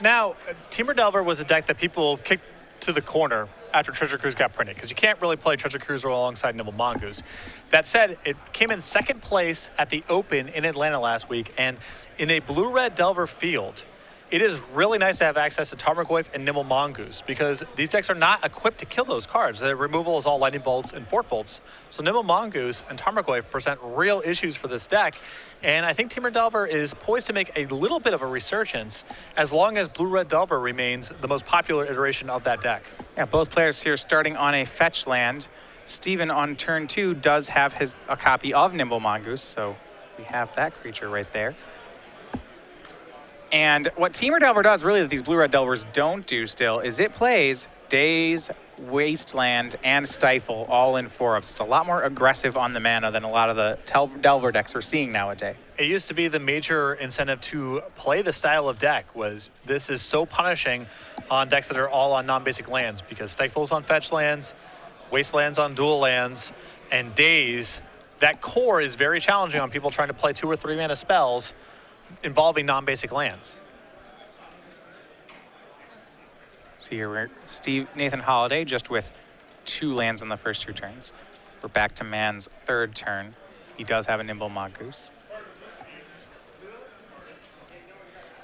Now, Temur Delver was a deck that people kicked to the corner after Treasure Cruise got printed, because you can't really play Treasure Cruiser alongside Nimble Mongoose. That said, it came in second place at the Open in Atlanta last week, and in a blue-red Delver field, it is really nice to have access to Tarmogoyf and Nimble Mongoose, because these decks are not equipped to kill those cards. Their removal is all Lightning Bolts and Fort Bolts. So Nimble Mongoose and Tarmogoyf present real issues for this deck, and I think Temur Delver is poised to make a little bit of a resurgence as long as Blue-Red Delver remains the most popular iteration of that deck. Yeah, both players here starting on a fetch land. Steven on turn 2 does have a copy of Nimble Mongoose, so we have that creature right there. And what Temur Delver does, really, that these Blue-Red Delvers don't do still, is it plays Daze, Wasteland, and Stifle all in 4-ups. It's a lot more aggressive on the mana than a lot of the Delver decks we're seeing nowadays. It used to be the major incentive to play the style of deck was this is so punishing on decks that are all on non-basic lands, because Stifle's on fetch lands, Wasteland's on dual lands, and Daze, that core is very challenging on people trying to play 2 or 3 mana spells involving non-basic lands. See here, we're Nathan Holiday just with 2 lands on the first 2 turns. We're back to Mann's 3rd turn. He does have a Nimble Mongoose.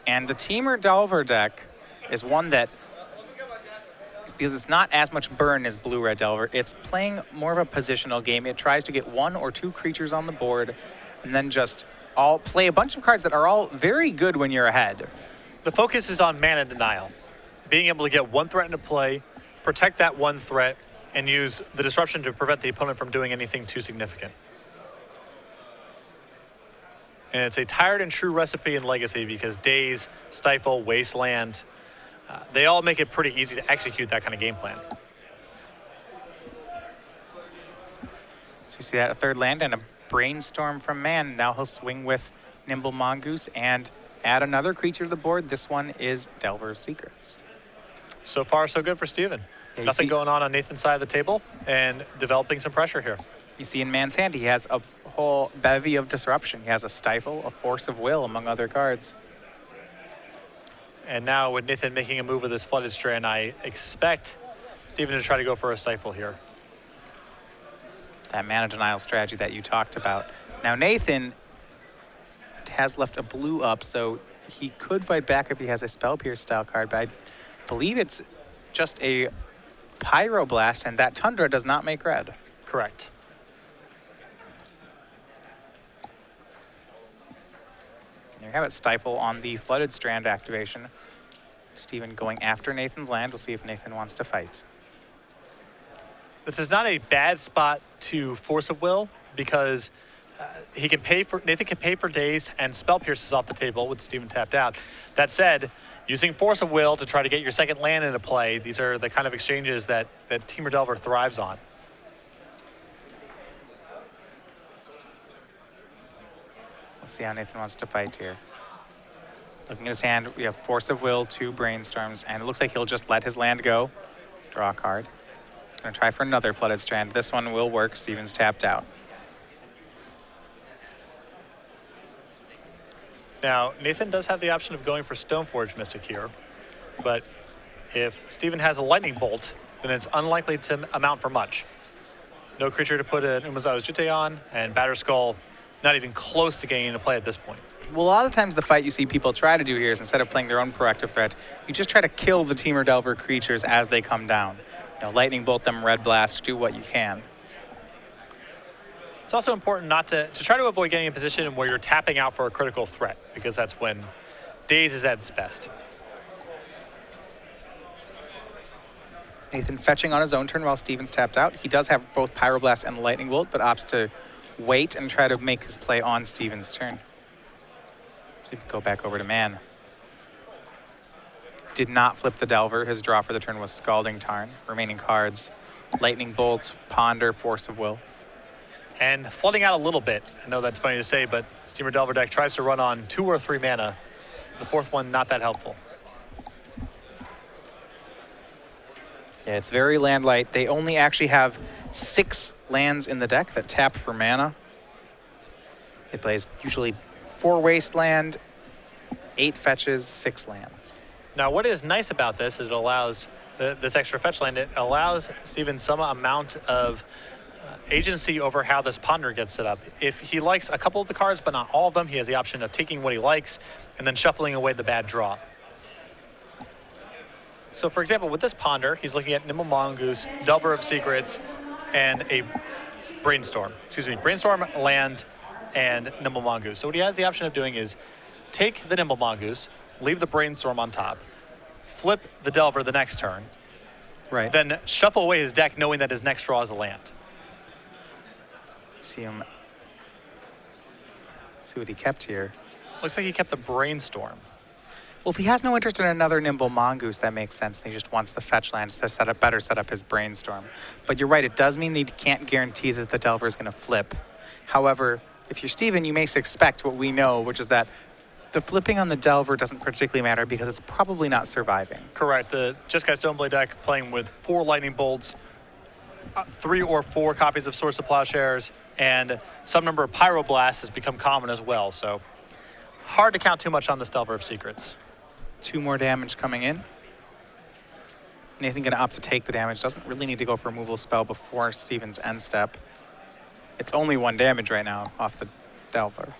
And the Temur Delver deck is one that, because it's not as much burn as Blue-Red Delver, it's playing more of a positional game. It tries to get 1 or 2 creatures on the board and then just play a bunch of cards that are all very good when you're ahead. The focus is on mana denial. Being able to get 1 threat into play, protect that 1 threat, and use the disruption to prevent the opponent from doing anything too significant. And it's a tired and true recipe in Legacy, because Daze, Stifle, Wasteland, they all make it pretty easy to execute that kind of game plan. So you see that, a 3rd land and a Brainstorm from Mann. Now he'll swing with Nimble Mongoose and add another creature to the board. This one is Delver's Secrets. So far, so good for Steven. Yeah, Nothing going on Nathan's side of the table, and developing some pressure here. You see in Mann's hand, he has a whole bevy of disruption. He has a Stifle, a Force of Will, among other cards. And now with Nathan making a move with his Flooded Strand, I expect Steven to try to go for a Stifle here. That mana denial strategy that you talked about. Now Nathan has left a blue up, so he could fight back if he has a Spell Pierce style card, but I believe it's just a Pyroblast, and that Tundra does not make red. Correct. There you have it, Stifle on the Flooded Strand activation. Steven going after Nathan's land. We'll see if Nathan wants to fight. This is not a bad spot to Force of Will, because Nathan can pay for Daze, and Spell Pierce is off the table with Steven tapped out. That said, using Force of Will to try to get your 2nd land into play, these are the kind of exchanges that Temur Delver thrives on. We'll see how Nathan wants to fight here. Looking at his hand, we have Force of Will, 2 Brainstorms, and it looks like he'll just let his land go. Draw a card. Gonna try for another Flooded Strand. This one will work. Steven's tapped out. Now, Nathan does have the option of going for Stoneforge Mystic here, but if Steven has a Lightning Bolt, then it's unlikely to amount for much. No creature to put an Umezawa's Jitte on, and Batterskull not even close to getting into play at this point. Well, a lot of times the fight you see people try to do here is, instead of playing their own proactive threat, you just try to kill the Temur Delver creatures as they come down. You know, Lightning Bolt them, Red Blast, do what you can. It's also important not to try to avoid getting in a position where you're tapping out for a critical threat, because that's when Daze is at its best. Nathan fetching on his own turn while Steven's tapped out. He does have both Pyroblast and Lightning Bolt, but opts to wait and try to make his play on Steven's turn. So we go back over to Mann. Did not flip the Delver. His draw for the turn was Scalding Tarn. Remaining cards, Lightning Bolt, Ponder, Force of Will. And flooding out a little bit. I know that's funny to say, but Temur Delver deck tries to run on 2 or 3 mana. The 4th one, not that helpful. Yeah, it's very land light. They only actually have 6 lands in the deck that tap for mana. It plays usually 4 Wasteland, 8 fetches, 6 lands. Now, what is nice about this is it allows this extra fetch land. It allows Steven some amount of agency over how this ponder gets set up. If he likes a couple of the cards, but not all of them, he has the option of taking what he likes and then shuffling away the bad draw. So, for example, with this ponder, he's looking at Nimble Mongoose, Delver of Secrets, and a Brainstorm. Brainstorm, land, and Nimble Mongoose. So what he has the option of doing is take the Nimble Mongoose, leave the Brainstorm on top, flip the Delver the next turn, Right. then shuffle away his deck knowing that his next draw is a land. See what he kept here. Looks like he kept the Brainstorm. Well, if he has no interest in another Nimble Mongoose, that makes sense. He just wants the fetch land to set up his Brainstorm. But you're right, it does mean that he can't guarantee that the Delver is going to flip. However, if you're Steven, you may expect what we know, which is that the flipping on the Delver doesn't particularly matter because it's probably not surviving. Correct. The Jeskai Stoneblade deck playing with 4 Lightning Bolts, 3 or 4 copies of Swords to Plowshares, and some number of Pyroblasts has become common as well. So hard to count too much on this Delver of Secrets. 2 more damage coming in. Nathan going to opt to take the damage. Doesn't really need to go for a removal spell before Steven's end step. It's only 1 damage right now off the Delver.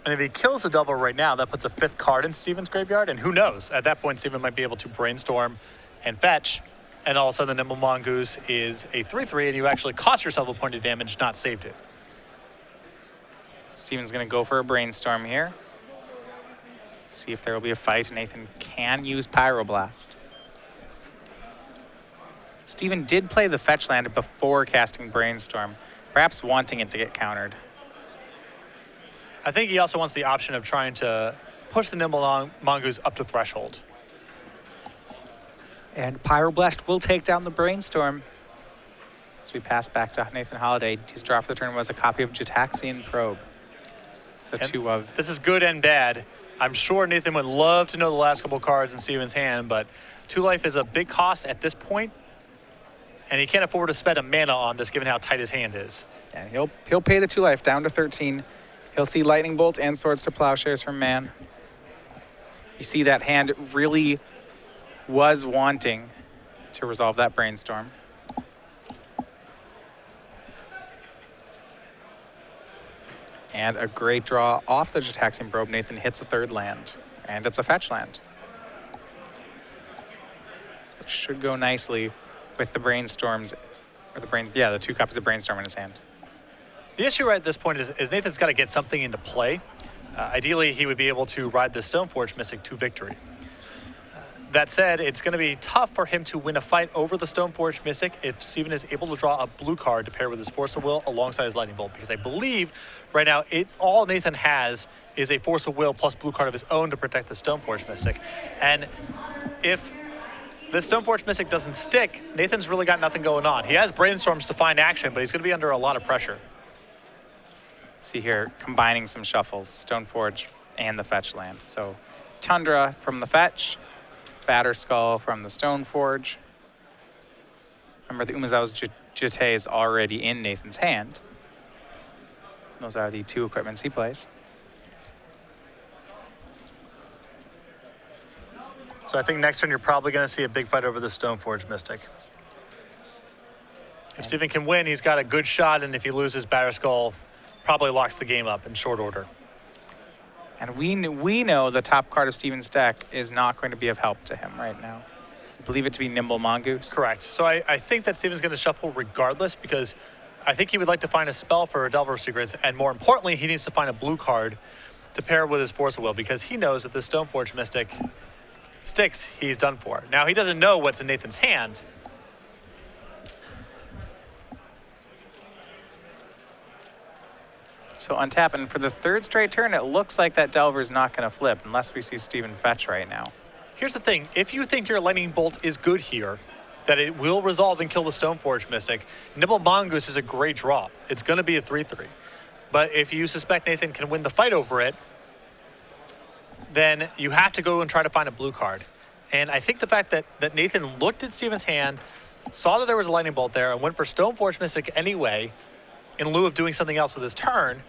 And if he kills the Delver right now, that puts a 5th card in Steven's graveyard. And who knows? At that point, Steven might be able to Brainstorm and fetch. And all of a sudden, the Nimble Mongoose is a 3/3, and you actually cost yourself a point of damage, not saved it. Steven's going to go for a Brainstorm here. See if there will be a fight. Nathan can use Pyroblast. Steven did play the fetch land before casting Brainstorm, perhaps wanting it to get countered. I think he also wants the option of trying to push the Nimble Mongoose up to threshold. And Pyroblast will take down the Brainstorm. So we pass back to Nathan Holiday. His draw for the turn was a copy of Jataxian Probe. The 2 of. This is good and bad. I'm sure Nathan would love to know the last couple cards in Steven's hand, but 2 life is a big cost at this point, and he can't afford to spend a mana on this given how tight his hand is. And he'll pay the 2 life down to 13. He'll see Lightning Bolt and Swords to Plowshares from Mann. You see that hand really was wanting to resolve that Brainstorm. And a great draw off the Jataxian Probe. Nathan hits a 3rd land, and it's a fetch land. Which should go nicely with the Brainstorms, or the 2 copies of Brainstorm in his hand. The issue right at this point is Nathan's got to get something into play. Ideally, he would be able to ride the Stoneforge Mystic to victory. That said, it's going to be tough for him to win a fight over the Stoneforge Mystic if Steven is able to draw a blue card to pair with his Force of Will alongside his Lightning Bolt. Because I believe right now all Nathan has is a Force of Will plus blue card of his own to protect the Stoneforge Mystic. And if the Stoneforge Mystic doesn't stick, Nathan's really got nothing going on. He has Brainstorms to find action, but he's going to be under a lot of pressure. See here, combining some shuffles, Stoneforge and the fetch land. So Tundra from the fetch, Batterskull from the Stoneforge. Remember, the Umezawa's Jete is already in Nathan's hand. Those are the 2 equipments he plays. So I think next turn you're probably going to see a big fight over the Stoneforge Mystic. If Steven can win, he's got a good shot, and if he loses, Batterskull probably locks the game up in short order. And we know the top card of Steven's deck is not going to be of help to him right now. I believe it to be Nimble Mongoose. Correct. So I think that Steven's going to shuffle regardless because I think he would like to find a spell for Delver of Secrets, and more importantly, he needs to find a blue card to pair with his Force of Will because he knows that the Stoneforge Mystic sticks, he's done for. Now, he doesn't know what's in Nathan's hand. So untap, and for the 3rd straight turn, it looks like that Delver's not going to flip unless we see Steven fetch right now. Here's the thing. If you think your Lightning Bolt is good here, that it will resolve and kill the Stoneforge Mystic, Nimble Mongoose is a great draw. It's going to be a 3/3. But if you suspect Nathan can win the fight over it, then you have to go and try to find a blue card. And I think the fact that Nathan looked at Steven's hand, saw that there was a Lightning Bolt there, and went for Stoneforge Mystic anyway, in lieu of doing something else with his turn,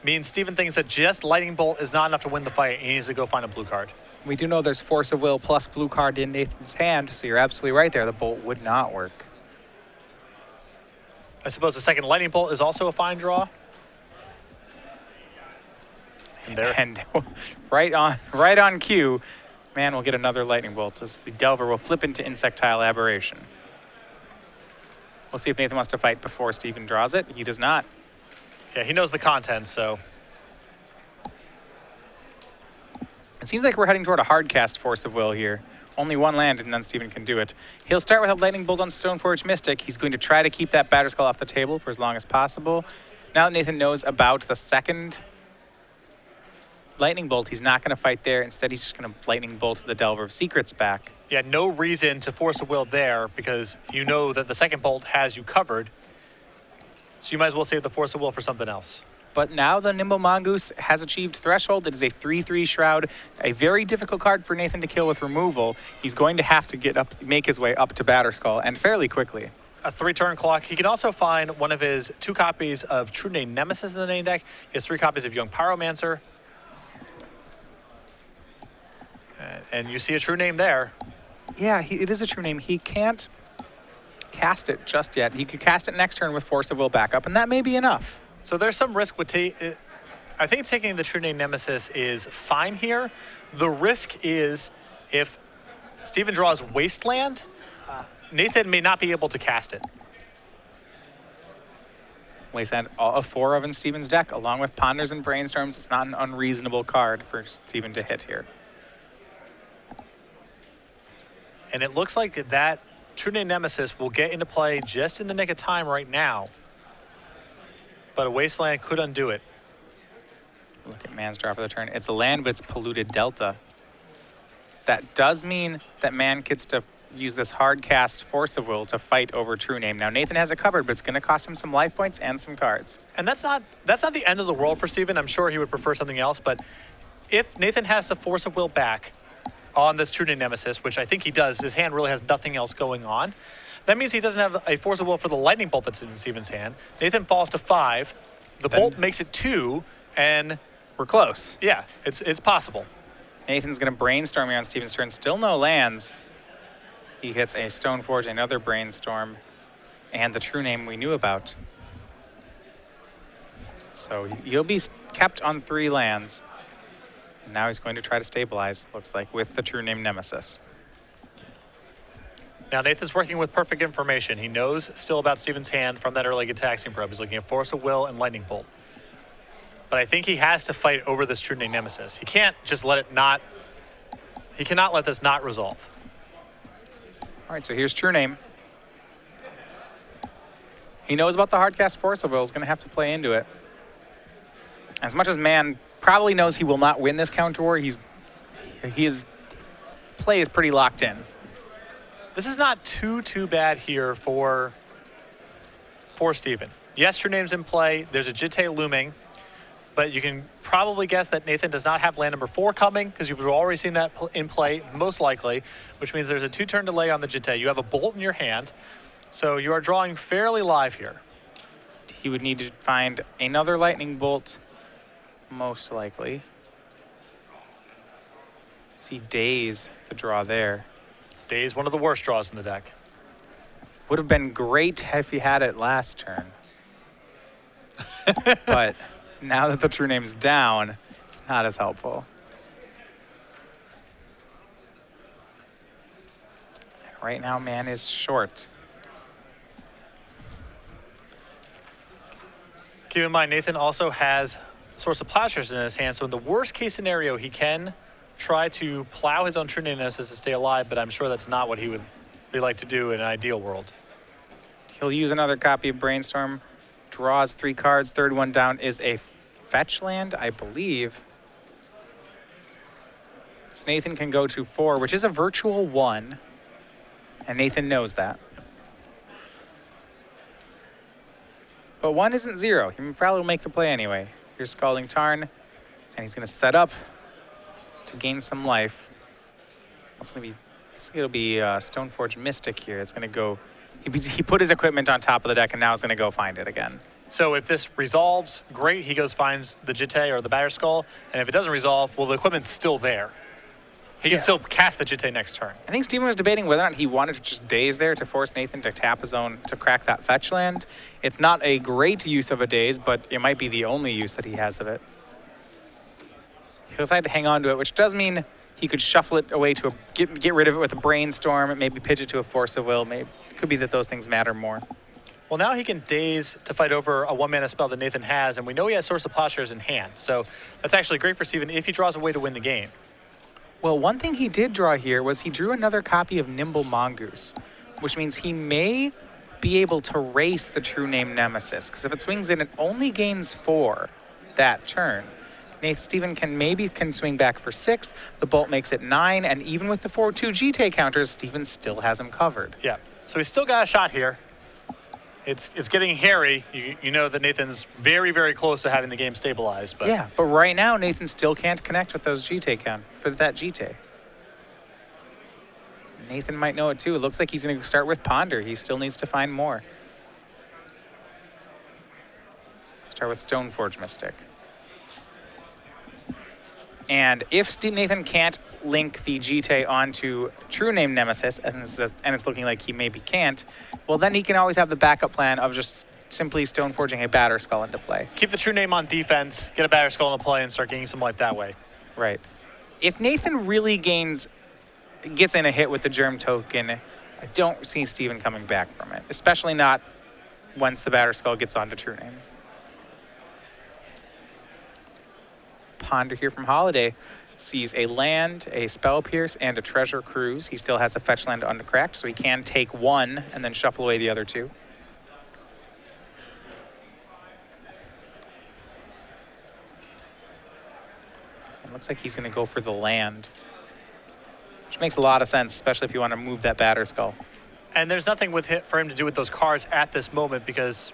means Steven thinks that just Lightning Bolt is not enough to win the fight, and he needs to go find a blue card. We do know there's Force of Will plus blue card in Nathan's hand, so you're absolutely right there. The bolt would not work. I suppose the second lightning bolt is also a fine draw. And there. And right on cue, Mann will get another lightning bolt as the Delver will flip into Insectile Aberration. We'll see if Nathan wants to fight before Steven draws it. He does not. Yeah, he knows the content, so. It seems like we're heading toward a hard cast Force of Will here. Only one land and then Steven can do it. He'll start with a lightning bolt on Stoneforge Mystic. He's going to try to keep that Batterskull off the table for as long as possible. Now that Nathan knows about the second lightning bolt, he's not going to fight there. Instead, he's just going to lightning bolt the Delver of Secrets back. Yeah, no reason to force a will there because you know that the second bolt has you covered. So you might as well save the force of will for something else. But now the Nimble Mongoose has achieved Threshold. It is a 3/3 Shroud, a very difficult card for Nathan to kill with removal. He's going to have to make his way up to Batterskull, and fairly quickly. A 3-turn clock. He can also find one of his 2 copies of True Name Nemesis in the main deck. He has 3 copies of Young Pyromancer. And you see a true name there. Yeah, it is a true name. He can't cast it just yet. He could cast it next turn with Force of Will backup, and that may be enough. So there's some risk with I think taking the True Name Nemesis is fine here. The risk is if Steven draws Wasteland, Nathan may not be able to cast it. Wasteland, all 4 of in Steven's deck, along with Ponders and Brainstorms. It's not an unreasonable card for Steven to hit here. And it looks like that True Name Nemesis will get into play just in the nick of time right now. But a Wasteland could undo it. Look at Mann's draw for the turn. It's a land, but it's Polluted Delta. That does mean that Mann gets to use this hard cast Force of Will to fight over True Name. Now Nathan has it covered, but it's going to cost him some life points and some cards. And that's not the end of the world for Steven. I'm sure he would prefer something else. But if Nathan has the Force of Will back on this True Name Nemesis, which I think he does, his hand really has nothing else going on. That means he doesn't have a Force of Will for the lightning bolt that's in Steven's hand. Nathan falls to 5. The bolt makes it 2, and we're close. Yeah, it's possible. Nathan's going to Brainstorm here on Steven's turn. Still no lands. He hits a Stoneforge, another Brainstorm, and the True Name we knew about. So he'll be kept on 3 lands. And now he's going to try to stabilize, looks like, with the True Name Nemesis. Now Nathan's working with perfect information. He knows still about Steven's hand from that early Gitaxian probe. He's looking at Force of Will and Lightning Bolt. But I think he has to fight over this True Name Nemesis. He can't just let it not, he cannot let this not resolve. All right, so here's True Name. He knows about the hardcast Force of Will. He's going to have to play into it. As much as Mann probably knows he will not win this counter war, his play is pretty locked in. This is not too bad here for Steven. Yes, True Name's in play. There's a Jitte looming, but you can probably guess that Nathan does not have land number 4 coming because you've already seen that in play, most likely, which means there's a 2-turn delay on the Jitte. You have a bolt in your hand, so you are drawing fairly live here. He would need to find another lightning bolt, most likely. See Daze the draw there. Daze, one of the worst draws in the deck. Would have been great if he had it last turn. But now that the True Name's down, it's not as helpful. Right now, Mann is short. Keep in mind, Nathan also has Source of Plowshares in his hand, so in the worst case scenario, he can try to plow his own True Name Nemesis to stay alive, but I'm sure that's not what he would like to do in an ideal world. He'll use another copy of Brainstorm, draws 3 cards. Third one down is a fetch land, I believe. So Nathan can go to 4, which is a virtual 1, and Nathan knows that. But 1 isn't 0. He probably will make the play anyway. Here's Scalding Tarn, and he's going to set up to gain some life. It'll be Stoneforge Mystic here. It's going to go. He put his equipment on top of the deck, and now it's going to go find it again. So if this resolves, great. He goes finds the Jitte or the Batterskull, and if it doesn't resolve, well, the equipment's still there. He can still cast the Jitte next turn. I think Steven was debating whether or not he wanted to just daze there to force Nathan to tap his own to crack that fetch land. It's not a great use of a daze, but it might be the only use that he has of it. He'll decide to hang on to it, which does mean he could shuffle it away to get rid of it with a brainstorm, maybe pitch it to a force of will. Maybe it could be that those things matter more. Well, now he can daze to fight over a one-mana spell that Nathan has, and we know he has Source of Plowshares in hand. So that's actually great for Steven if he draws a way to win the game. Well, one thing he did draw here was he drew another copy of Nimble Mongoose, which means he may be able to race the True Name Nemesis, because if it swings in, it only gains 4 that turn. Steven can swing back for 6, the Bolt makes it 9, and even with the 4/2 Jitte counters, Steven still has him covered. Yeah, so he's still got a shot here. It's getting hairy. You know that Nathan's very, very close to having the game stabilized. But yeah, but right now Nathan still can't connect with those Jitte for that Jitte. Nathan might know it too. It looks like he's going to start with Ponder. He still needs to find more. Start with Stoneforge Mystic. And if Nathan can't link the Jitte onto True Name Nemesis, and it's looking like he maybe can't, well, then he can always have the backup plan of just simply Stoneforging a Batterskull into play. Keep the True Name on defense, get a Batterskull into play, and start gaining some life that way. Right. If Nathan really gets in a hit with the Germ Token, I don't see Steven coming back from it, especially not once the Batterskull gets onto True Name. Ponder here from Holiday sees a land, a Spell Pierce, and a Treasure Cruise. He still has a fetch land uncracked, so he can take 1 and then shuffle away the other 2. It looks like he's going to go for the land, which makes a lot of sense, especially if you want to move that Batterskull. And there's nothing for him to do with those cards at this moment because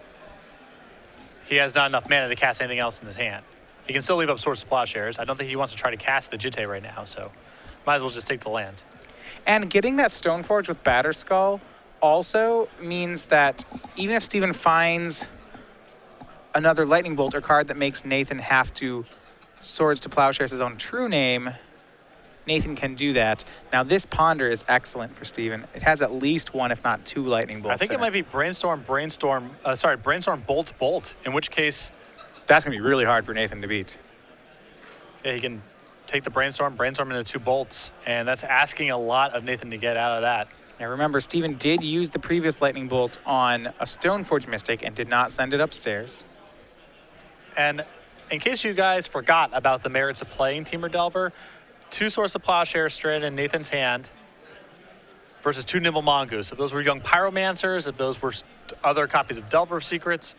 he has not enough mana to cast anything else in his hand. He can still leave up Source of Plowshares. I don't think he wants to try to cast the Jitte right now, so might as well just take the land. And getting that Stoneforge with Batterskull also means that even if Steven finds another Lightning Bolt or card that makes Nathan have to Swords to Plowshares his own True Name, Nathan can do that. Now this Ponder is excellent for Steven. It has at least 1, if not 2 Lightning Bolts. I think it might be Brainstorm, Bolt, in which case that's going to be really hard for Nathan to beat. Yeah, he can take the Brainstorm into 2 bolts, and that's asking a lot of Nathan to get out of that. Now remember, Steven did use the previous Lightning Bolt on a Stoneforge Mystic and did not send it upstairs. And in case you guys forgot about the merits of playing Temur Delver, 2 Source of Plowshares straight in Nathan's hand versus 2 Nimble Mongoose. If those were young Pyromancers, if those were other copies of Delver of Secrets,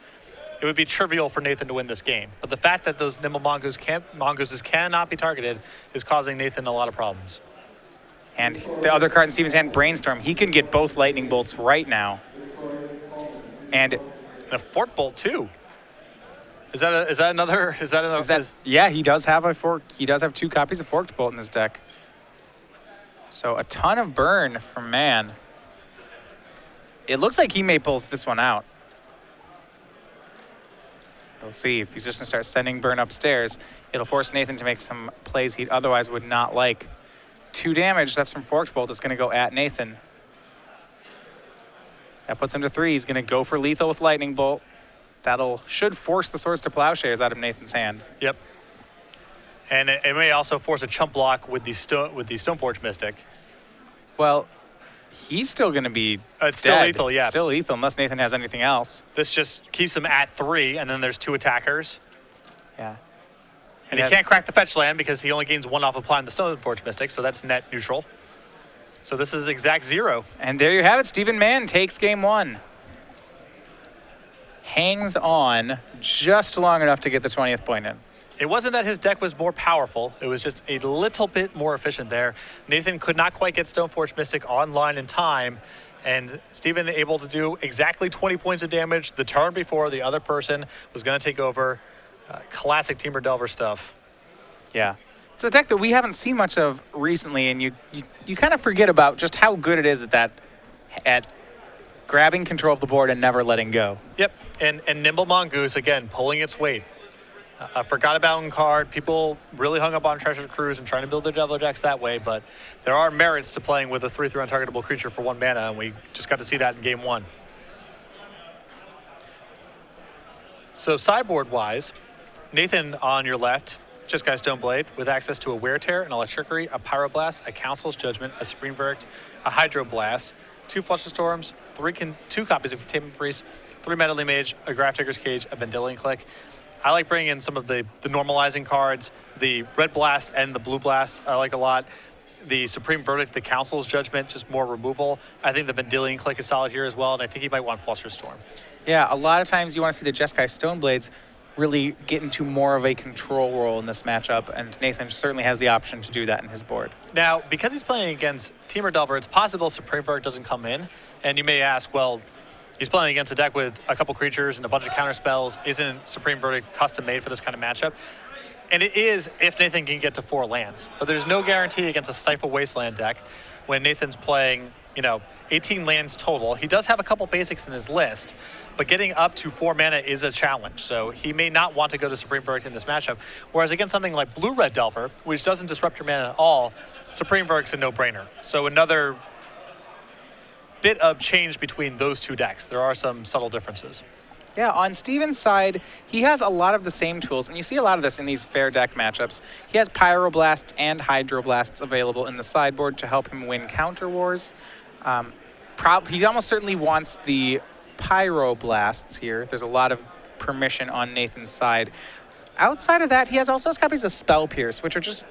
it would be trivial for Nathan to win this game. But the fact that those Nimble Mongooses cannot be targeted is causing Nathan a lot of problems. And the other card in Steven's hand, Brainstorm, he can get both Lightning Bolts right now. And a Fork Bolt too. Yeah, he does have a fork. He does have 2 copies of Forked Bolt in his deck. So a ton of burn from Mann. It looks like he may pull this one out. We'll see. If he's just going to start sending burn upstairs, it'll force Nathan to make some plays he otherwise would not like. 2 damage, that's from Forked Bolt. It's going to go at Nathan. That puts him to 3. He's going to go for lethal with Lightning Bolt. Should force the Swords to Plowshares out of Nathan's hand. Yep. And it may also force a chump block with the Stoneforge Mystic. Well, he's still going to be It's still lethal, yeah. Still lethal unless Nathan has anything else. This just keeps him at 3, and then there's 2 attackers. Yeah. And he can't crack the fetch land because he only gains 1 off applying the Stoneforge Mystic, so that's net neutral. So this is exact 0. And there you have it. Steven Mann takes game 1. Hangs on just long enough to get the 20th point in. It wasn't that his deck was more powerful. It was just a little bit more efficient there. Nathan could not quite get Stoneforge Mystic online in time, and Steven able to do exactly 20 points of damage the turn before the other person was going to take over. Classic Temur Delver stuff. Yeah. It's a deck that we haven't seen much of recently, and you kind of forget about just how good it is at grabbing control of the board and never letting go. Yep, and Nimble Mongoose, again, pulling its weight. A forgot-about card. People really hung up on Treasure Cruise and trying to build their Devil decks that way, but there are merits to playing with a 3/3 untargetable creature for 1 mana, and we just got to see that in Game 1. So sideboard-wise, Nathan on your left, just got Stoneblade with access to a Wear Tear, an Electricity, a Pyroblast, a Council's Judgment, a Supreme Verdict, a Hydroblast, 2 Flush of Storms, 2 copies of Containment Priest, 3 Meddling Mage, a Grafdigger's Cage, a Vendilion Click. I like bringing in some of the normalizing cards, the Red Blast and the Blue Blast I like a lot. The Supreme Verdict, the Council's Judgment, just more removal. I think the Vendilion Click is solid here as well, and I think he might want Fluster Storm. Yeah, a lot of times you want to see the Jeskai Stoneblades really get into more of a control role in this matchup, and Nathan certainly has the option to do that in his board. Now, because he's playing against Temur Delver, it's possible Supreme Verdict doesn't come in, and you may ask, well, he's playing against a deck with a couple creatures and a bunch of counter spells. Isn't Supreme Verdict custom made for this kind of matchup? And it is if Nathan can get to 4 lands. But there's no guarantee against a Stifle Wasteland deck when Nathan's playing, 18 lands total. He does have a couple basics in his list, but getting up to 4 mana is a challenge. So he may not want to go to Supreme Verdict in this matchup. Whereas against something like Blue-Red Delver, which doesn't disrupt your mana at all, Supreme Verdict's a no-brainer. So another bit of change between those two decks. There are some subtle differences. Yeah, on Steven's side, he has a lot of the same tools, and you see a lot of this in these fair deck matchups. He has Pyroblasts and Hydroblasts available in the sideboard to help him win counter wars. He almost certainly wants the Pyroblasts here. There's a lot of permission on Nathan's side. Outside of that, he also has copies of Spell Pierce, which are just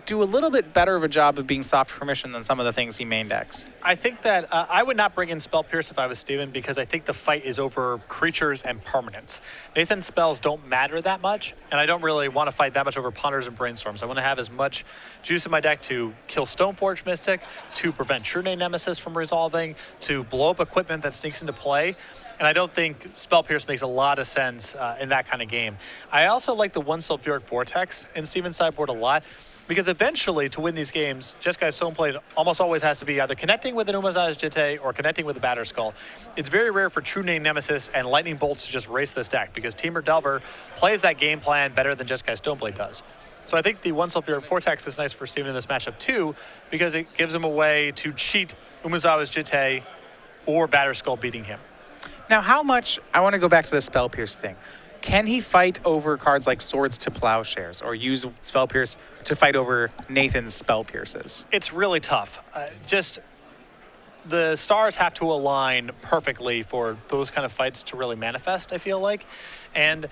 do a little bit better of a job of being soft permission than some of the things he main decks. I think that I would not bring in Spell Pierce if I was Steven, because I think the fight is over creatures and permanents. Nathan's spells don't matter that much, and I don't really want to fight that much over Ponders and Brainstorms. I want to have as much juice in my deck to kill Stoneforge Mystic, to prevent True Name Nemesis from resolving, to blow up equipment that sneaks into play. And I don't think Spell Pierce makes a lot of sense in that kind of game. I also like the 1 Sulfuric Vortex in Steven's sideboard a lot, because eventually, to win these games, Jeskai Stoneblade almost always has to be either connecting with an Umaza's Jitte or connecting with a Batterskull. It's very rare for True Name Nemesis and Lightning Bolts to just race this deck, because Temur Delver plays that game plan better than Jeskai Stoneblade does. So I think the 1 Sulfuric Vortex is nice for Steven in this matchup too, because it gives him a way to cheat Umazawa's Jitte or Batterskull beating him. Now, how much, I want to go back to the Spell Pierce thing. Can he fight over cards like Swords to Plowshares, or use Spell Pierce to fight over Nathan's Spell Pierces? It's really tough. Just the stars have to align perfectly for those kind of fights to really manifest, I feel like. And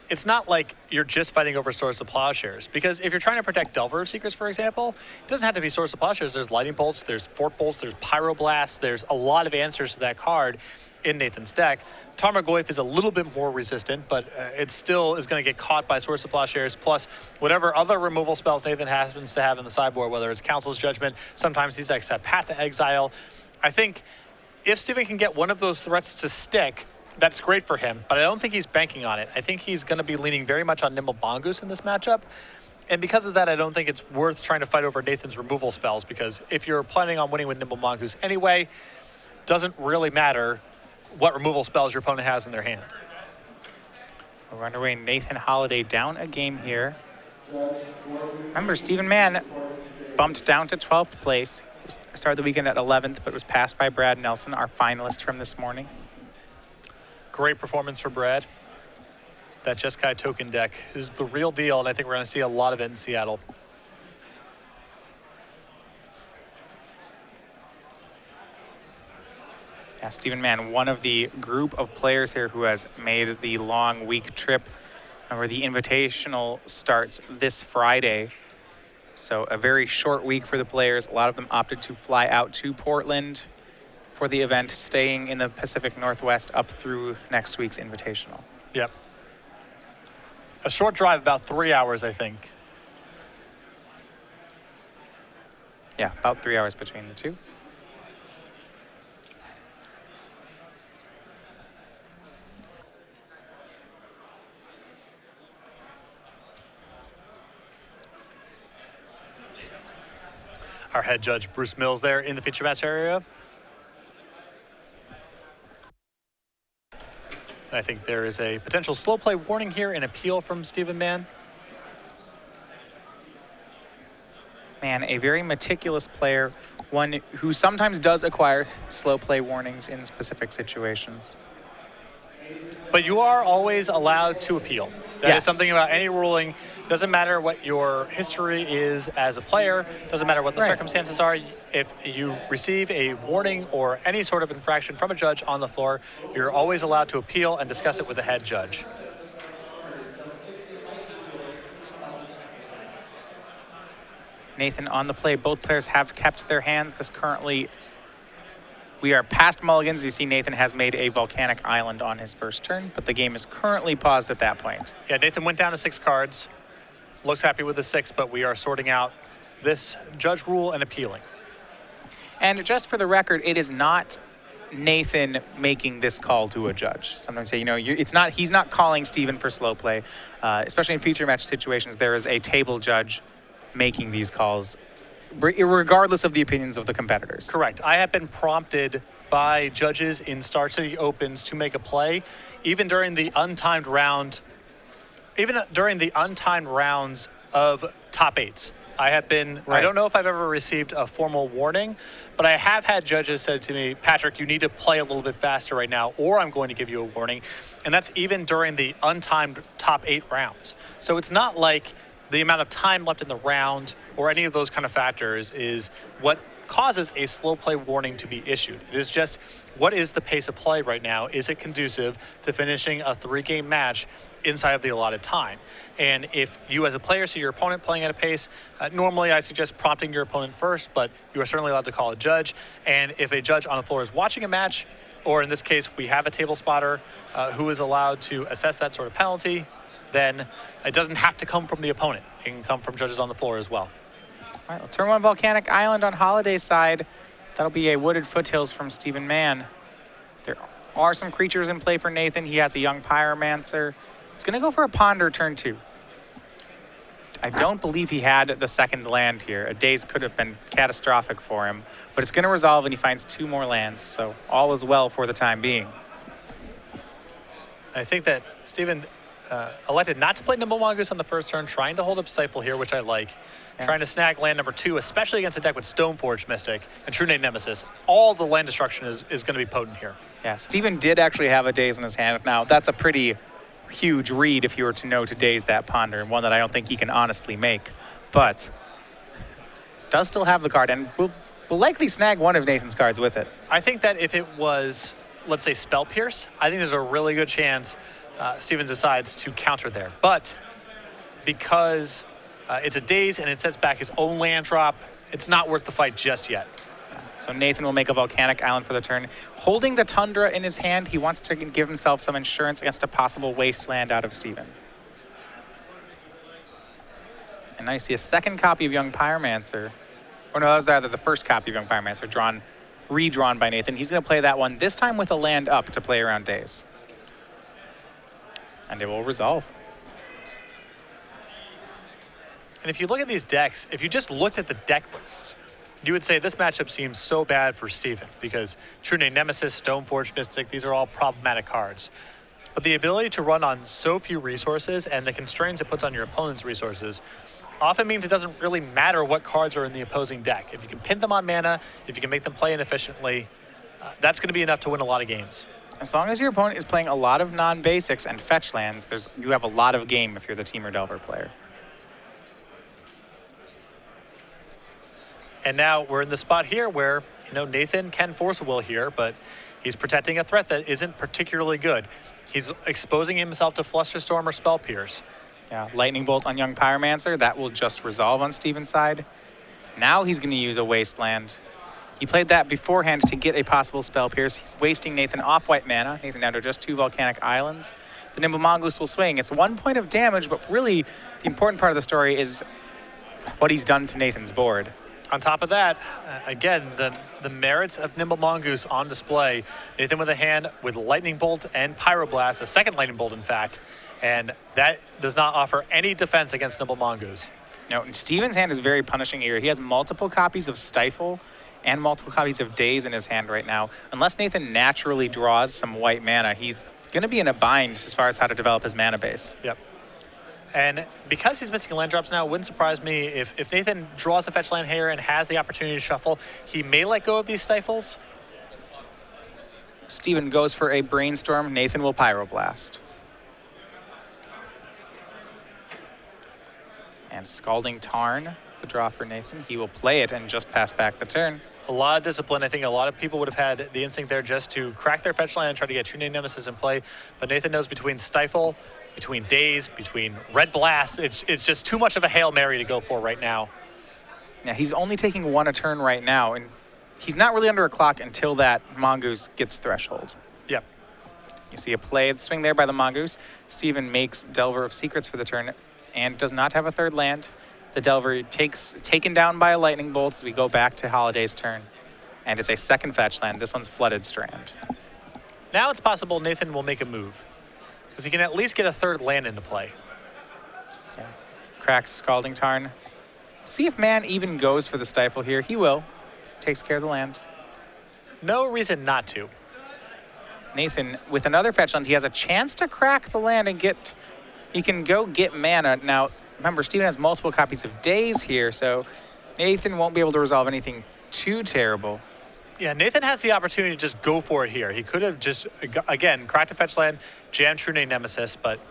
it's not like you're just fighting over Swords to Plowshares, because if you're trying to protect Delver of Secrets, for example, it doesn't have to be Swords to Plowshares. There's Lightning Bolts, there's Fort Bolts, there's Pyroblasts, there's a lot of answers to that card in Nathan's deck. Tarmogoyf is a little bit more resistant, but it still is going to get caught by Swords to Plowshares, plus whatever other removal spells Nathan happens to have in the sideboard, whether it's Council's Judgment. Sometimes these decks have Path to Exile. I think if Steven can get one of those threats to stick, that's great for him, but I don't think he's banking on it. I think he's going to be leaning very much on Nimble Mongoose in this matchup. And because of that, I don't think it's worth trying to fight over Nathan's removal spells, because if you're planning on winning with Nimble Mongoose anyway, doesn't really matter what removal spells your opponent has in their hand. We're underway. Nathan Holiday down a game here. Remember, Stephen Mann bumped down to 12th place. Started the weekend at 11th, but was passed by Brad Nelson, our finalist from this morning. Great performance for Brad. That Jeskai token deck is the real deal, and I think we're going to see a lot of it in Seattle. Yeah, Stephen Mann, one of the group of players here who has made the long week trip, where the Invitational starts this Friday. So a very short week for the players. A lot of them opted to fly out to Portland for the event, staying in the Pacific Northwest up through next week's Invitational. Yep. A short drive, about 3 hours, I think. Yeah, about 3 hours between the two. Our head judge, Bruce Mills, there in the feature match area. And I think there is a potential slow play warning here, an appeal from Stephen Mann. Mann, a very meticulous player, one who sometimes does acquire slow play warnings in specific situations. But you are always allowed to appeal. That Yes. is something about any ruling. Doesn't matter what your history is as a player. Doesn't matter what the Right. circumstances are. If you receive a warning or any sort of infraction from a judge on the floor, you're always allowed to appeal and discuss it with the head judge. Nathan on the play. Both players have kept their hands. This currently, we are past mulligans. You see Nathan has made a volcanic island on his first turn, but the game is currently paused at that point. Yeah, Nathan went down to 6 cards. Looks happy with the 6, but we are sorting out this judge rule and appealing. And just for the record, it is not Nathan making this call to a judge. Sometimes say, it's not. He's not calling Steven for slow play, especially in feature match situations. There is a table judge making these calls, regardless of the opinions of the competitors. Correct. I have been prompted by judges in Star City Opens to make a play, even during the untimed rounds of top 8s. I have been, Right. I don't know if I've ever received a formal warning, but I have had judges say to me, Patrick, you need to play a little bit faster right now, or I'm going to give you a warning. And that's even during the untimed top 8 rounds. So it's not like the amount of time left in the round or any of those kind of factors is what causes a slow play warning to be issued. It is just, what is the pace of play right now? Is it conducive to finishing a 3-game match inside of the allotted time? And if you as a player see your opponent playing at a pace, normally I suggest prompting your opponent first, but you are certainly allowed to call a judge. And if a judge on the floor is watching a match, or in this case, we have a table spotter who is allowed to assess that sort of penalty, then it doesn't have to come from the opponent. It can come from judges on the floor as well. All right, well, turn 1 Volcanic Island on Holiday's side. That'll be a Wooded Foothills from Stephen Mann. There are some creatures in play for Nathan. He has a young Pyromancer. It's going to go for a Ponder turn 2. I don't believe he had the second land here. A Daze could have been catastrophic for him, but it's going to resolve and he finds 2 more lands, so all is well for the time being. I think that Stephen elected not to play Nimble Mongoose on the first turn, trying to hold up Stifle here, which I like. Yeah. Trying to snag land number 2, especially against a deck with Stoneforge Mystic and True Name Nemesis. All the land destruction is going to be potent here. Yeah, Stephen did actually have a Daze in his hand. Now, that's a pretty huge read if you were to know to Daze that Ponder, and one that I don't think he can honestly make. But does still have the card, and will likely snag one of Nathan's cards with it. I think that if it was, let's say, Spell Pierce, I think there's a really good chance Stephen decides to counter there. But because it's a Daze and it sets back his own land drop, it's not worth the fight just yet. So Nathan will make a Volcanic Island for the turn. Holding the Tundra in his hand, he wants to give himself some insurance against a possible wasteland out of Steven. And now you see a second copy of Young Pyromancer. Or no, that was rather the first copy of Young Pyromancer, redrawn by Nathan. He's going to play that one, this time with a land up to play around Daze. And it will resolve. And if you look at these decks, if you just looked at the deck lists, you would say this matchup seems so bad for Steven because True Name Nemesis, Stoneforge Mystic, these are all problematic cards. But the ability to run on so few resources and the constraints it puts on your opponent's resources often means it doesn't really matter what cards are in the opposing deck. If you can pin them on mana, if you can make them play inefficiently, that's going to be enough to win a lot of games. As long as your opponent is playing a lot of non-basics and fetch lands, you have a lot of game if you're the Temur Delver player. And now we're in the spot here where, Nathan can force a will here, but he's protecting a threat that isn't particularly good. He's exposing himself to Flusterstorm or Spell Pierce. Yeah, Lightning Bolt on Young Pyromancer, that will just resolve on Steven's side. Now he's going to use a Wasteland. He played that beforehand to get a possible Spell Pierce. He's wasting Nathan off white mana. Nathan down to just 2 Volcanic Islands. The Nimble Mongoose will swing. It's 1 point of damage, but really the important part of the story is what he's done to Nathan's board. On top of that, again, the merits of Nimble Mongoose on display. Nathan with a hand with Lightning Bolt and Pyroblast, a second Lightning Bolt, in fact, and that does not offer any defense against Nimble Mongoose. No, Steven's hand is very punishing here. He has multiple copies of Stifle and multiple copies of Daze in his hand right now. Unless Nathan naturally draws some white mana, he's going to be in a bind as far as how to develop his mana base. Yep. And because he's missing land drops now, it wouldn't surprise me if Nathan draws a fetch land here and has the opportunity to shuffle, he may let go of these stifles. Steven goes for a brainstorm. Nathan will pyroblast. And Scalding Tarn, the draw for Nathan. He will play it and just pass back the turn. A lot of discipline. I think a lot of people would have had the instinct there just to crack their fetch land and try to get True Name Nemesis in play. But Nathan knows between Stifle, between Daze, between Red Blast, it's just too much of a Hail Mary to go for right now. Yeah, he's only taking 1 a turn right now, and he's not really under a clock until that Mongoose gets Threshold. Yep. You see a play swing there by the Mongoose. Steven makes Delver of Secrets for the turn and does not have a third land. The Delver taken down by a Lightning Bolt as we go back to Holiday's turn. And it's a second fetch land. This one's Flooded Strand. Now it's possible Nathan will make a move, because he can at least get a third land into play. Yeah. Cracks Scalding Tarn. See if Mann even goes for the Stifle here. He will. Takes care of the land. No reason not to. Nathan, with another fetch land, he has a chance to crack the land and get... He can go get mana. Now, remember, Steven has multiple copies of Daze here, so Nathan won't be able to resolve anything too terrible. Yeah, Nathan has the opportunity to just go for it here. He could have just, again, cracked a fetch land, jammed True Name Nemesis, but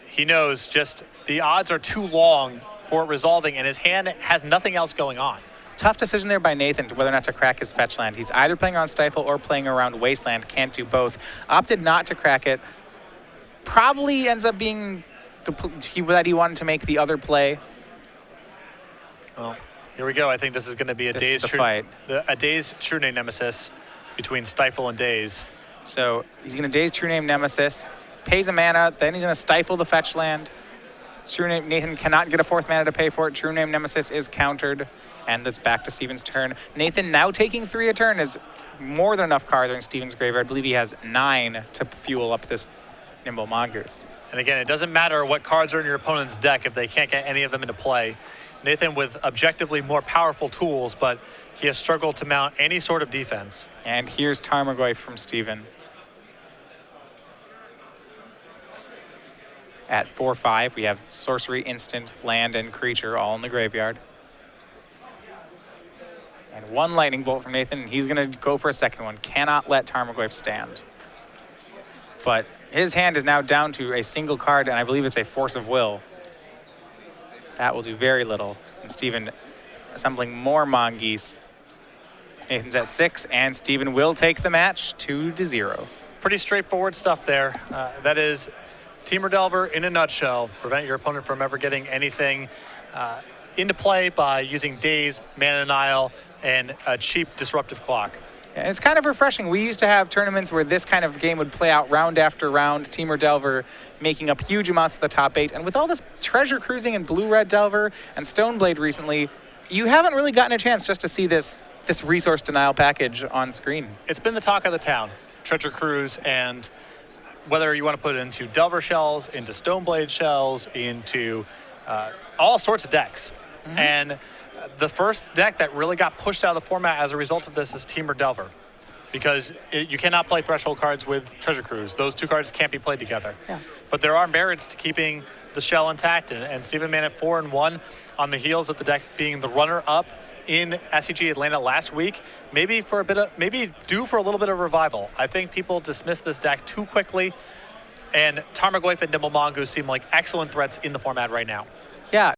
he knows just the odds are too long for it resolving, and his hand has nothing else going on. Tough decision there by Nathan to whether or not to crack his fetch land. He's either playing around Stifle or playing around Wasteland. Can't do both. Opted not to crack it. Probably ends up being that he wanted to make the other play. Well, here we go. I think this is going to be a Daze True Name Nemesis between Stifle and Daze. So he's going to Daze True Name Nemesis, pays a mana, then he's going to Stifle the fetch land. Nathan cannot get a 4th mana to pay for it. True Name Nemesis is countered, and it's back to Steven's turn. Nathan now taking 3 a turn is more than enough cards in Steven's graveyard. I believe he has 9 to fuel up this Nimble Mongoose. And again, it doesn't matter what cards are in your opponent's deck if they can't get any of them into play. Nathan with objectively more powerful tools, but he has struggled to mount any sort of defense. And here's Tarmogoyf from Steven. At 4/5, we have sorcery, instant, land, and creature all in the graveyard. And 1 lightning bolt from Nathan, and he's going to go for a second one. Cannot let Tarmogoyf stand. But his hand is now down to a single card, and I believe it's a Force of Will. That will do very little. And Steven assembling more Mongoose. Nathan's at 6, and Steven will take the match 2-0. Pretty straightforward stuff there. That is Temur Delver in a nutshell. Prevent your opponent from ever getting anything into play by using Daze, Mana Denial, and a cheap Disruptive Clock. And it's kind of refreshing. We used to have tournaments where this kind of game would play out round after round, Temur Delver making up huge amounts of the top 8. And with all this treasure cruising in Blue-Red Delver and Stoneblade recently, you haven't really gotten a chance just to see this resource denial package on screen. It's been the talk of the town, treasure cruise, and whether you want to put it into Delver shells, into Stoneblade shells, into all sorts of decks. Mm-hmm. And the first deck that really got pushed out of the format as a result of this is Temur Delver, because you cannot play Threshold cards with Treasure Cruise. Those 2 cards can't be played together. Yeah. But there are merits to keeping the shell intact, and Steven Mann at 4-1 on the heels of the deck being the runner-up in SCG Atlanta last week, maybe due for a little bit of revival. I think people dismiss this deck too quickly, and Tarmogoyf and Nimble Mongoose seem like excellent threats in the format right now. Yeah.